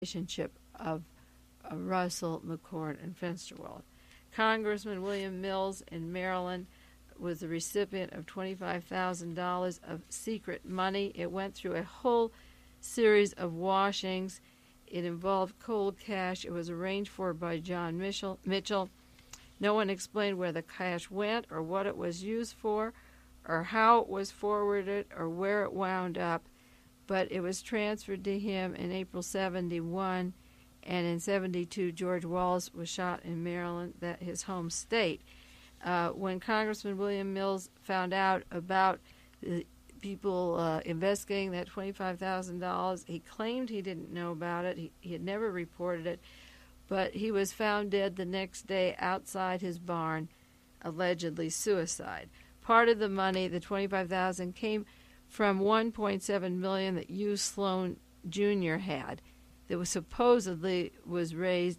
relationship of Russell, McCord, and Fensterwald. Congressman William Mills in Maryland was the recipient of $25,000 of secret money. It went through a whole series of washings. It involved cold cash. It was arranged for by John Mitchell. No one explained where the cash went or what it was used for or how it was forwarded or where it wound up, but it was transferred to him in April 71, and in 72 George Wallace was shot in Maryland, his home state. When Congressman William Mills found out about the people investigating that $25,000, he claimed he didn't know about it. He had never reported it, but he was found dead the next day outside his barn, allegedly suicide. Part of the money, the $25,000, came from $1.7 million that Hugh Sloan Jr. had, that was supposedly was raised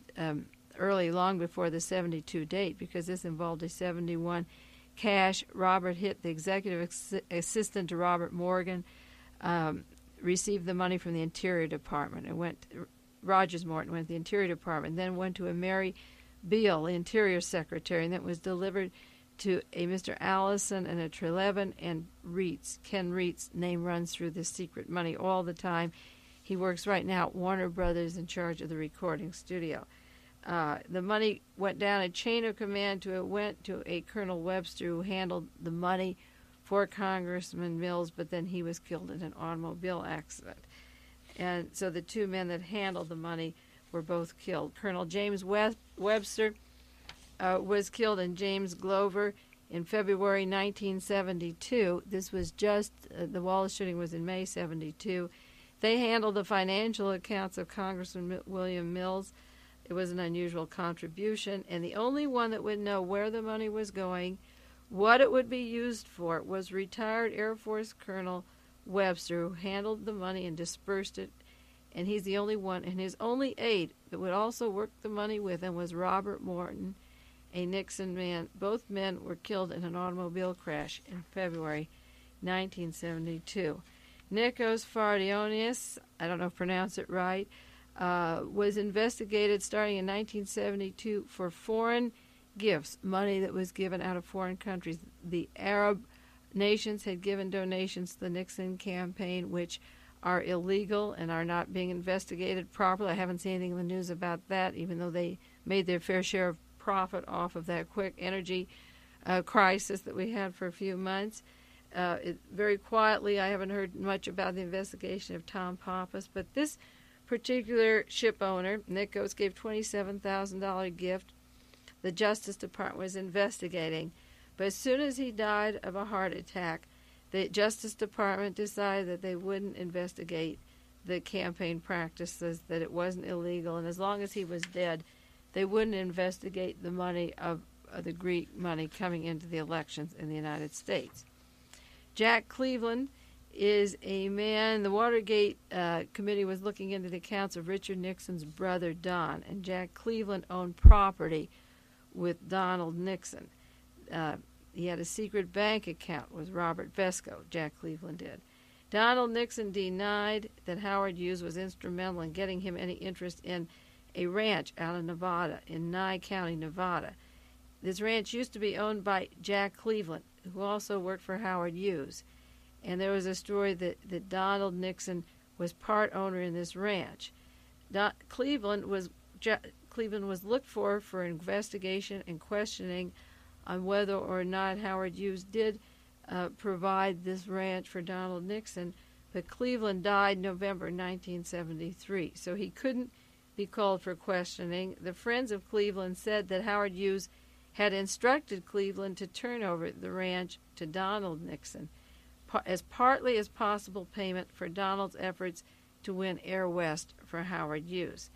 early, long before the 72 date, because this involved a 71 cash. Robert Hitt, the executive assistant to Robert Morgan, received the money from the Interior Department. Rogers Morton went to the Interior Department, then went to a Mary Beale, the Interior Secretary, and that was delivered to a Mr. Allison and a Trelevin and Reitz. Ken Reitz' name runs through this secret money all the time. He works right now at Warner Brothers in charge of the recording studio. The money went down a chain of command went to a Colonel Webster who handled the money for Congressman Mills, but then he was killed in an automobile accident. And so the two men that handled the money were both killed. Colonel James Webster was killed, and James Glover in February 1972. This was just, the Wallace shooting was in May 72. They handled the financial accounts of Congressman William Mills. It was an unusual contribution, and the only one that would know where the money was going, what it would be used for, was retired Air Force Colonel Webster, who handled the money and dispersed it, and he's the only one. And his only aide that would also work the money with him was Robert Morton, a Nixon man. Both men were killed in an automobile crash in February 1972. Nikos Fardionis, I don't know if I pronounce it right, was investigated starting in 1972 for foreign gifts, money that was given out of foreign countries. The Arab nations had given donations to the Nixon campaign, which are illegal and are not being investigated properly. I haven't seen anything in the news about that, even though they made their fair share of profit off of that quick energy crisis that we had for a few months. Very quietly, I haven't heard much about the investigation of Tom Pappas, but this particular ship owner, Nikos, gave $27,000 gift. The Justice Department was investigating, but as soon as he died of a heart attack, the Justice Department decided that they wouldn't investigate the campaign practices, that it wasn't illegal, and as long as he was dead, they wouldn't investigate the money of the Greek money coming into the elections in the United States. Jack Cleveland is a man. The Watergate committee was looking into the accounts of Richard Nixon's brother, Don, and Jack Cleveland owned property with Donald Nixon. He had a secret bank account with Robert Vesco, Jack Cleveland did. Donald Nixon denied that Howard Hughes was instrumental in getting him any interest in a ranch out of Nevada, in Nye County, Nevada. This ranch used to be owned by Jack Cleveland, who also worked for Howard Hughes. And there was a story that Donald Nixon was part owner in this ranch. Cleveland was looked for investigation and questioning on whether or not Howard Hughes did provide this ranch for Donald Nixon, but Cleveland died November 1973, so he couldn't be called for questioning. The friends of Cleveland said that Howard Hughes had instructed Cleveland to turn over the ranch to Donald Nixon as partly as possible payment for Donald's efforts to win Air West for Howard Hughes.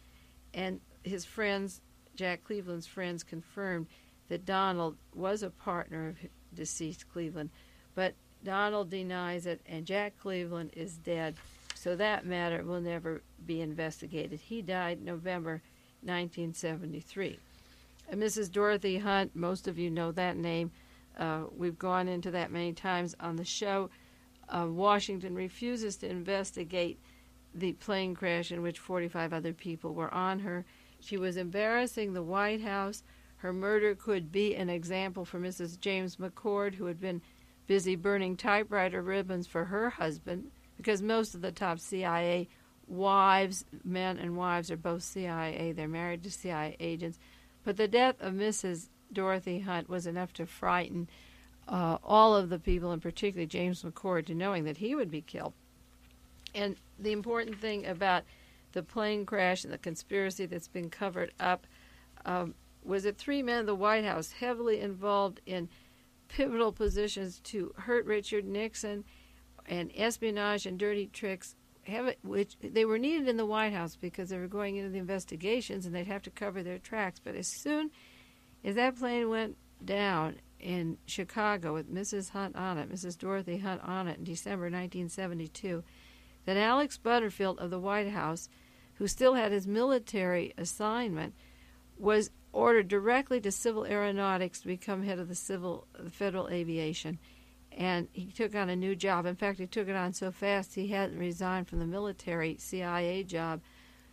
And his friends, Jack Cleveland's friends, confirmed that Donald was a partner of deceased Cleveland, but Donald denies it, and Jack Cleveland is dead, so that matter will never be investigated. He died November 1973. Mrs. Dorothy Hunt, most of you know that name. We've gone into that many times on the show. Washington refuses to investigate the plane crash in which 45 other people were on her. She was embarrassing the White House. Her murder could be an example for Mrs. James McCord, who had been busy burning typewriter ribbons for her husband, because most of the top CIA wives, men and wives, are both CIA. They're married to CIA agents. But the death of Mrs. Dorothy Hunt was enough to frighten all of the people, and particularly James McCord, to knowing that he would be killed. And the important thing about the plane crash and the conspiracy that's been covered up was that 3 men in the White House, heavily involved in pivotal positions to hurt Richard Nixon and espionage and dirty tricks, which they were needed in the White House because they were going into the investigations and they'd have to cover their tracks. But as soon as that plane went down in Chicago with Mrs. Hunt on it, Mrs. Dorothy Hunt on it in December 1972, then Alex Butterfield of the White House, who still had his military assignment, was ordered directly to Civil Aeronautics to become head of the Federal Aviation. And he took on a new job. In fact, he took it on so fast he hadn't resigned from the military CIA job,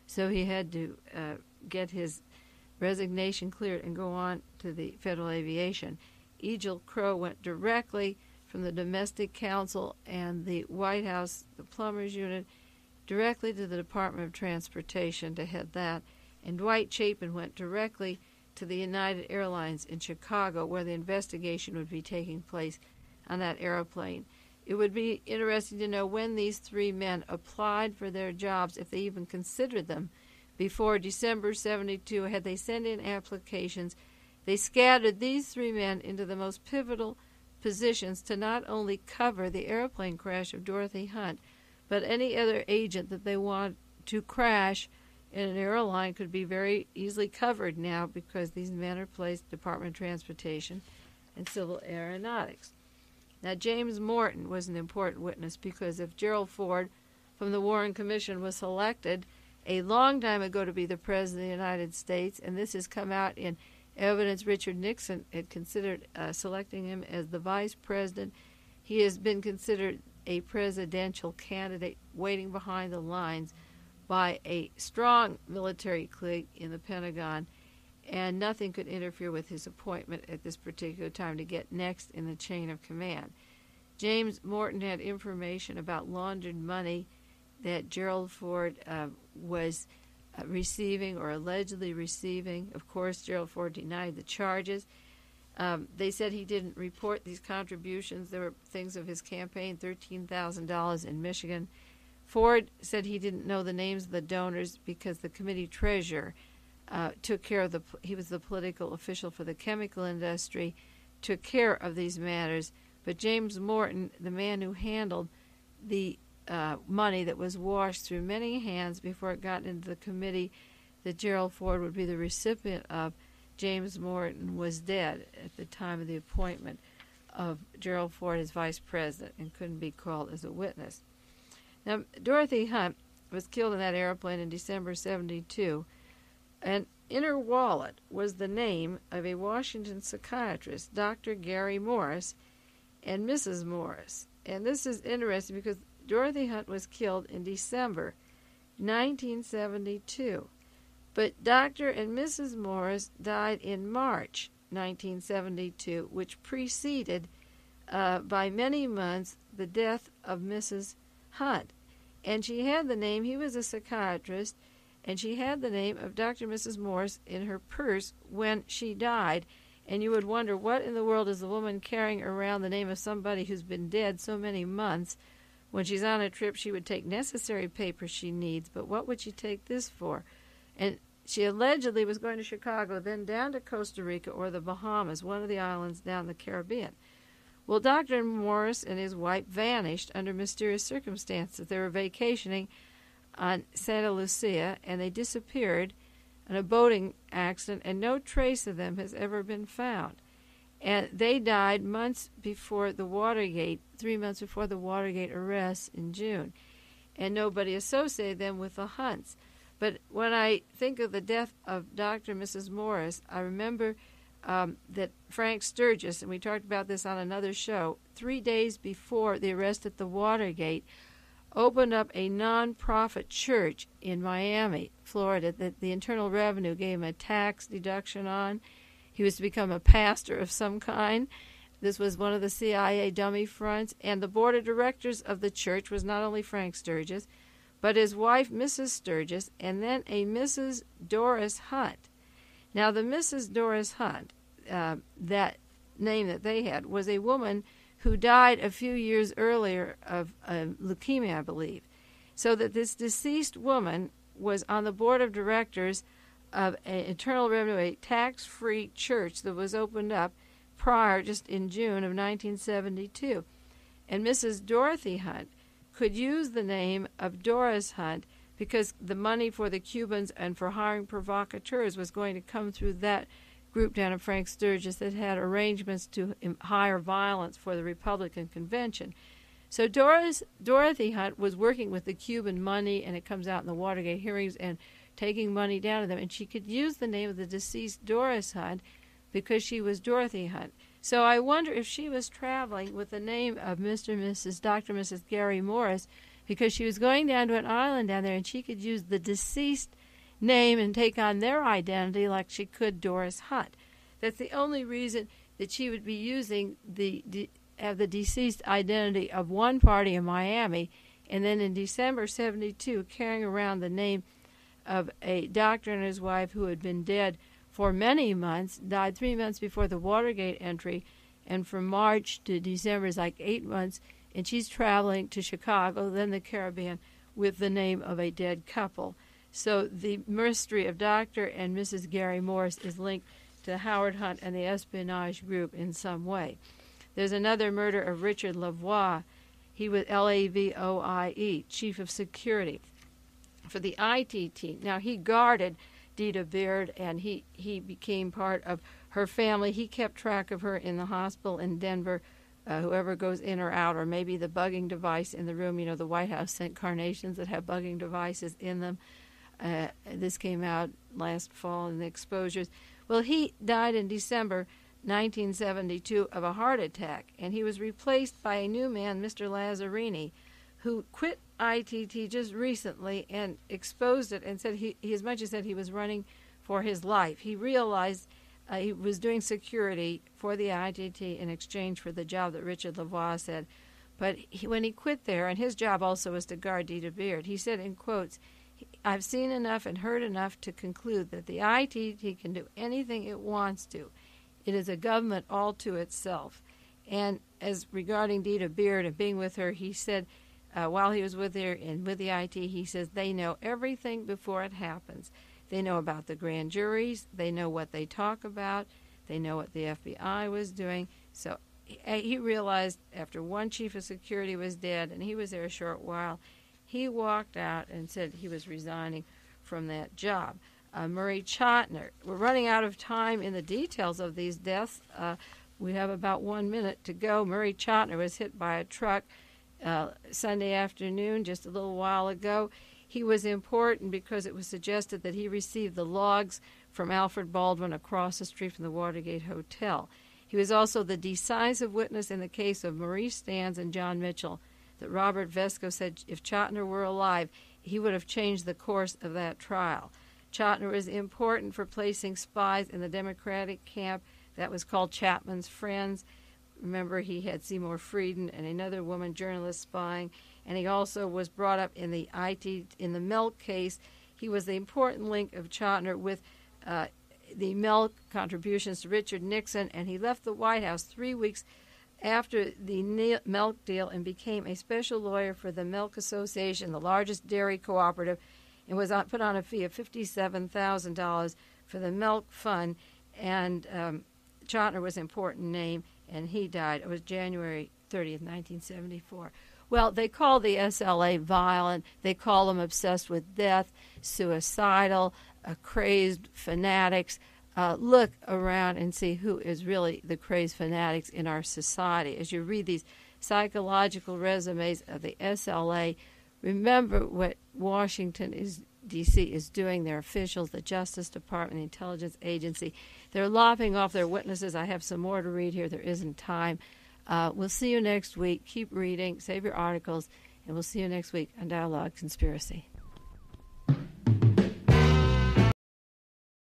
so he had to get his resignation cleared and go on to the Federal Aviation. Egil Crow went directly from the Domestic Council and the White House, the Plumbers Unit, directly to the Department of Transportation to head that. And Dwight Chapin went directly to the United Airlines in Chicago, where the investigation would be taking place on that airplane. It would be interesting to know when these 3 men applied for their jobs, if they even considered them, before December 72. Had they sent in applications, they scattered these 3 men into the most pivotal positions to not only cover the airplane crash of Dorothy Hunt, but any other agent that they want to crash in an airline could be very easily covered now, because these men are placed Department of Transportation and Civil Aeronautics. Now, James Morton was an important witness, because if Gerald Ford from the Warren Commission was selected a long time ago to be the President of the United States, and this has come out in evidence Richard Nixon had considered selecting him as the Vice President, he has been considered a presidential candidate waiting behind the lines by a strong military clique in the Pentagon, and nothing could interfere with his appointment at this particular time to get next in the chain of command. James Morton had information about laundered money that Gerald Ford was receiving or allegedly receiving. Of course, Gerald Ford denied the charges. They said he didn't report these contributions. There were things of his campaign, $13,000 in Michigan. Ford said he didn't know the names of the donors because the committee treasurer took care of he was the political official for the chemical industry, took care of these matters. But James Morton, the man who handled the money that was washed through many hands before it got into the committee that Gerald Ford would be the recipient of, James Morton was dead at the time of the appointment of Gerald Ford as vice president and couldn't be called as a witness. Now, Dorothy Hunt was killed in that airplane in December 72, and in her wallet was the name of a Washington psychiatrist, Dr. Gary Morris, and Mrs. Morris. And this is interesting because Dorothy Hunt was killed in December 1972, but Dr. and Mrs. Morris died in March 1972, which preceded by many months the death of Mrs. Hunt. And she had the name, he was a psychiatrist, and she had the name of Dr. and Mrs. Morris in her purse when she died. And you would wonder, what in the world is the woman carrying around the name of somebody who's been dead so many months? When she's on a trip, she would take necessary papers she needs, but what would she take this for? And she allegedly was going to Chicago, then down to Costa Rica or the Bahamas, one of the islands down the Caribbean. Well, Dr. Morris and his wife vanished under mysterious circumstances. They were vacationing on Santa Lucia, and they disappeared in a boating accident, and no trace of them has ever been found. And they died months before the Watergate, 3 months before the Watergate arrests in June. And nobody associated them with the Hunts. But when I think of the death of Dr. and Mrs. Morris, I remember that Frank Sturgis, and we talked about this on another show, 3 days before the arrest at the Watergate, opened up a non-profit church in Miami, Florida, that the Internal Revenue gave him a tax deduction on. He was to become a pastor of some kind. This was one of the CIA dummy fronts, and the board of directors of the church was not only Frank Sturgis, but his wife, Mrs. Sturgis, and then a Mrs. Doris Hunt. Now, the Mrs. Doris Hunt, that name that they had, was a woman who died a few years earlier of leukemia, I believe. So that this deceased woman was on the board of directors of an Internal Revenue, a tax-free church that was opened up prior, just in June of 1972. And Mrs. Dorothy Hunt could use the name of Doris Hunt because the money for the Cubans and for hiring provocateurs was going to come through that group down at Frank Sturgis that had arrangements to hire violence for the Republican convention. So Dorothy Hunt was working with the Cuban money, and it comes out in the Watergate hearings, and taking money down to them, and she could use the name of the deceased Doris Hunt because she was Dorothy Hunt. So I wonder if she was traveling with the name of Dr. and Mrs. Gary Morris because she was going down to an island down there, and she could use the deceased name and take on their identity like she could Doris Hunt. That's the only reason that she would be using the deceased identity of one party in Miami, and then in December 72 carrying around the name of a doctor and his wife who had been dead for many months, died 3 months before the Watergate entry, and from March to December is like 8 months, and she's traveling to Chicago, then the Caribbean, with the name of a dead couple. So the mystery of Dr. and Mrs. Gary Morris is linked to Howard Hunt and the espionage group in some way. There's another murder of Richard Lavoie. He was Lavoie, chief of security for the ITT. Now, he guarded Dita Beard, and he became part of her family. He kept track of her in the hospital in Denver, whoever goes in or out, or maybe the bugging device in the room. You know, the White House sent carnations that have bugging devices in them. This came out last fall in the exposures. Well, he died in December 1972 of a heart attack, and he was replaced by a new man, Mr. Lazzarini, who quit ITT just recently and exposed it and said he as much as said he was running for his life. He realized he was doing security for the ITT in exchange for the job that Richard Lavoie said. But when he quit there, and his job also was to guard Dita Beard, he said in quotes, "I've seen enough and heard enough to conclude that the ITT can do anything it wants to. It is a government all to itself." And as regarding Dita Beard and being with her, he said, while he was with her and with the IT, he says they know everything before it happens. They know about the grand juries. They know what they talk about. They know what the FBI was doing. So he realized after one chief of security was dead, and he was there a short while, he walked out and said he was resigning from that job. Murray Chotiner. We're running out of time in the details of these deaths. We have about 1 minute to go. Murray Chotiner was hit by a truck Sunday afternoon, just a little while ago. He was important because it was suggested that he received the logs from Alfred Baldwin across the street from the Watergate Hotel. He was also the decisive witness in the case of Maurice Stans and John Mitchell, that Robert Vesco said if Chotiner were alive, he would have changed the course of that trial. Chotiner was important for placing spies in the Democratic camp. That was called Chapman's Friends. Remember, he had Seymour Frieden and another woman journalist spying, and he also was brought up in the Melk case. He was the important link of Chotiner with the Melk contributions to Richard Nixon, and he left the White House 3 weeks after the Melk deal and became a special lawyer for the Melk Association, the largest dairy cooperative, and was put on a fee of $57,000 for the Melk Fund. And Chotiner was an important name, and he died. It was January 30th, 1974. Well, they call the SLA violent. They call them obsessed with death, suicidal, crazed fanatics. Look around and see who is really the crazed fanatics in our society. As you read these psychological resumes of the SLA, remember what Washington D.C. is doing. Their officials, the Justice Department, the Intelligence Agency, they're lopping off their witnesses. I have some more to read here. There isn't time. We'll see you next week. Keep reading. Save your articles. And we'll see you next week on Dialogue Conspiracy.